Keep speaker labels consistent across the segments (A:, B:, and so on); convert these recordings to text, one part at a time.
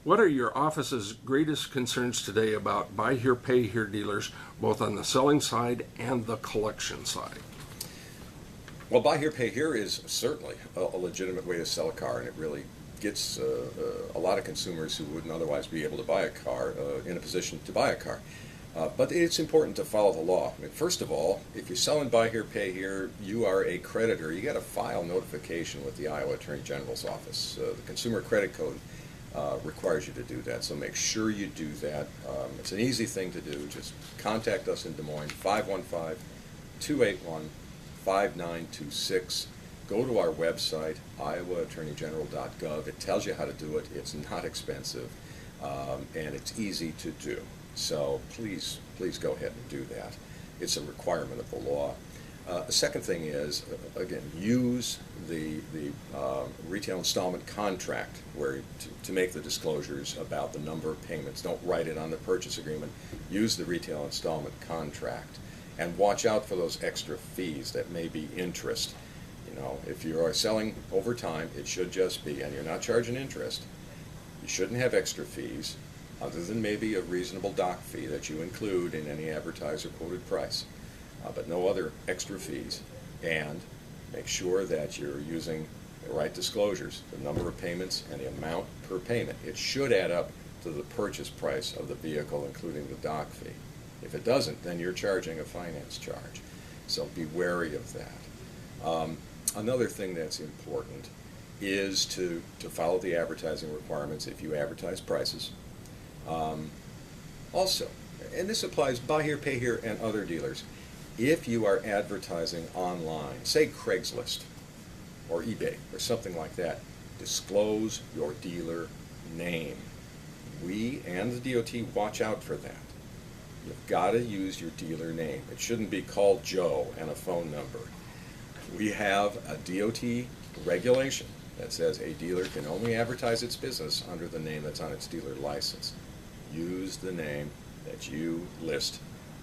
A: What are your office's greatest concerns today about buy here, pay here dealers, both on the selling side and the collection side?
B: Well, buy here, pay here is certainly a legitimate way to sell a car, and it really gets a lot of consumers who wouldn't otherwise be able to buy a car in a position to buy a car. But it's important to follow the law. I mean, first of all, if you're selling buy here, pay here, you are a creditor. You got to file notification with the Iowa Attorney General's office. The Consumer Credit Code requires you to do that, so make sure you do that. It's an easy thing to do. Just contact us in Des Moines, 515-281-5926. Go to our website, iowaattorneygeneral.gov. It tells you how to do it. It's not expensive, and it's easy to do. So please go ahead and do that. It's a requirement of the law. The second thing is, again, use the retail installment contract where to make the disclosures about the number of payments. Don't write it on the purchase agreement. Use the retail installment contract. And watch out for those extra fees that may be interest. You know, if you are selling over time, it should just be, and you're not charging interest, you shouldn't have extra fees other than maybe a reasonable dock fee that you include in any advertiser quoted price. But no other extra fees. And make sure that you're using the right disclosures, the number of payments and the amount per payment. It should add up to the purchase price of the vehicle, including the dock fee. If it doesn't, then you're charging a finance charge. So be wary of that. Another thing that's important is to follow the advertising requirements if you advertise prices. Also, and this applies buy here, pay here, and other dealers, if you are advertising online, say Craigslist or eBay or something like that, disclose your dealer name. We and the DOT watch out for that. You've got to use your dealer name. It shouldn't be called Joe and a phone number. We have a DOT regulation that says a dealer can only advertise its business under the name that's on its dealer license. Use the name that you list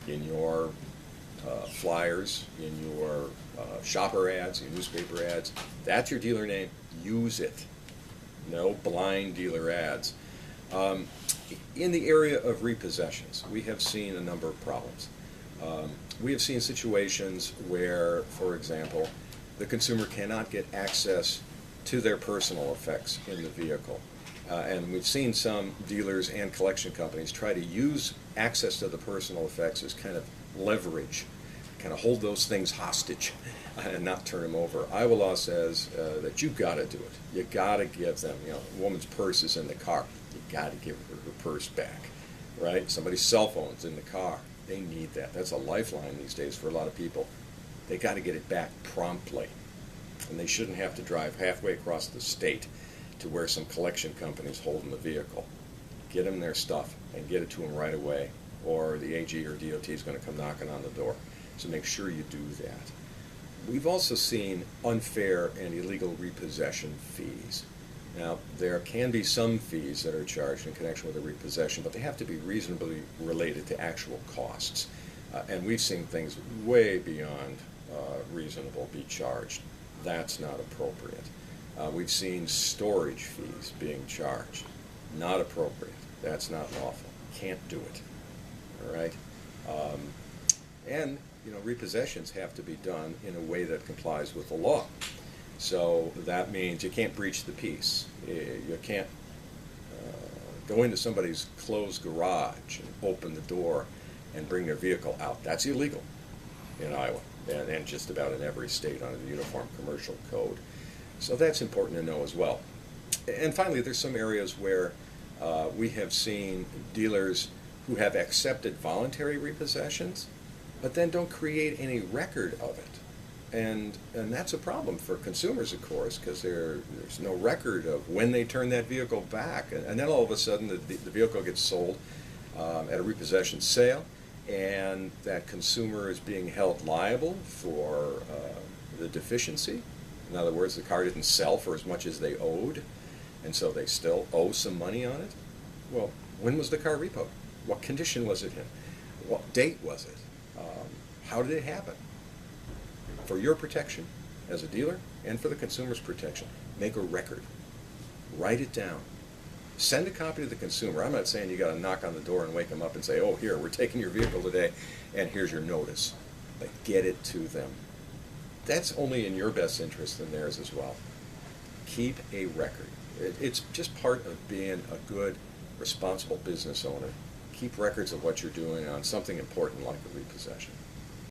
B: in your flyers, in your shopper ads, your newspaper ads. That's your dealer name. Use it. No blind dealer ads. In the area of repossessions, we have seen a number of problems. We have seen situations where, for example, the consumer cannot get access to their personal effects in the vehicle. And we've seen some dealers and collection companies try to use access to the personal effects as kind of leverage, kind of hold those things hostage and not turn them over. Iowa law says that you've got to do it. You got to give them, you know, a woman's purse is in the car. You got to give her her purse back, right? Somebody's cell phone's in the car. They need that. That's a lifeline these days for a lot of people. They got to get it back promptly. And they shouldn't have to drive halfway across the state to where some collection company's holding the vehicle. Get them their stuff and get it to them right away, or the AG or DOT is going to come knocking on the door. So make sure you do that. We've also seen unfair and illegal repossession fees. Now, there can be some fees that are charged in connection with a repossession, but they have to be reasonably related to actual costs. And we've seen things way beyond reasonable be charged. That's not appropriate. We've seen storage fees being charged. Not appropriate. That's not lawful. Can't do it. All right? And, you know, repossessions have to be done in a way that complies with the law. So that means you can't breach the peace. You can't go into somebody's closed garage and open the door and bring their vehicle out. That's illegal in Iowa and just about in every state under the Uniform Commercial Code. So that's important to know as well. And finally, there's some areas where we have seen dealers who have accepted voluntary repossessions, but then don't create any record of it. And that's a problem for consumers, of course, because there's no record of when they turn that vehicle back. And then all of a sudden the vehicle gets sold at a repossession sale, and that consumer is being held liable for the deficiency. In other words, the car didn't sell for as much as they owed, and so they still owe some money on it. Well, when was the car repoed? What condition was it in? What date was it? How did it happen? For your protection as a dealer and for the consumer's protection, make a record. Write it down. Send a copy to the consumer. I'm not saying you got to knock on the door and wake them up and say, oh, here, we're taking your vehicle today, and here's your notice. But get it to them. That's only in your best interest and theirs as well. Keep a record. It's just part of being a good, responsible business owner. Keep records of what you're doing on something important like a repossession.